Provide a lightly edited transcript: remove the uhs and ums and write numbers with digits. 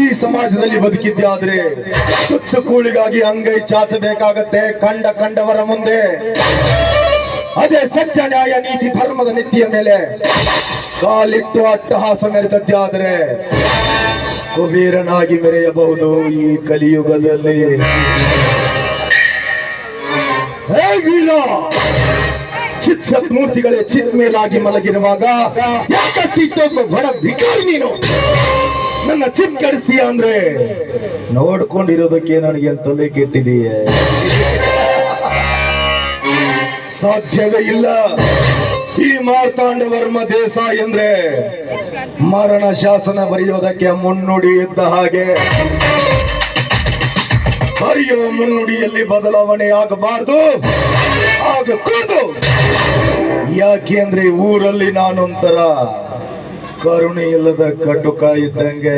ಈ ಸಮಾಜದಲ್ಲಿ ಬದುಕಿದ್ಯಾದ್ರೆ ತುತ್ತು ಕೂಳಿಗಾಗಿ ಅಂಗೈ ಚಾಚಬೇಕಾಗತ್ತೆ ಕಂಡವರ ಮುಂದೆ. ಅದೇ ಸತ್ಯ ನ್ಯಾಯ ನೀತಿ ಧರ್ಮದ ನೆತ್ತಿಯ ಮೇಲೆ ಕಾಲಿಟ್ಟು ಅಟ್ಟಹಾಸ ಮೆರೆದದ್ದಾದರೆ ಕುಬೇರನಾಗಿ ಮೆರೆಯಬಹುದು ಈ ಕಲಿಯುಗದಲ್ಲಿ. ಹೇ ವೀರ, ಚಿತ್ ಸತ್ಮೂರ್ತಿಗಳೇ ಚಿತ್ ಮೇಲಾಗಿ ಮಲಗಿರುವಾಗ ಯಾಕಷ್ಟಿತ್ತೊಬ್ಬ ಬಡ ಭಿಕಾರಿ ನೀನು ನನ್ನ ಚಿತ್ ಕಡಿಸ್ತೀಯ ಅಂದ್ರೆ ನೋಡ್ಕೊಂಡಿರೋದಕ್ಕೆ ನನಗೆ ತಲೆ ಕೆಟ್ಟಿದೆಯೇ? ಸಾಧ್ಯವೇ ಇಲ್ಲ. ಈ ಮಾರ್ತಾಂಡವರ್ಮ ದೇಸಾಯಿ ಅಂದ್ರೆ ಮರಣ ಶಾಸನ ಬರೆಯೋದಕ್ಕೆ ಮುನ್ನುಡಿ ಇದ್ದ ಹಾಗೆ. ಬರೆಯೋ ಮುನ್ನುಡಿಯಲ್ಲಿ ಬದಲಾವಣೆ ಆಗಬಾರದು, ಆಗಕೂಡದು. ಯಾಕೆ ಅಂದ್ರೆ ಊರಲ್ಲಿ ನಾನೊಂಥರ ಕರುಣೆ ಇಲ್ಲದ ಕಟುಕ ಇದ್ದಂಗೆ.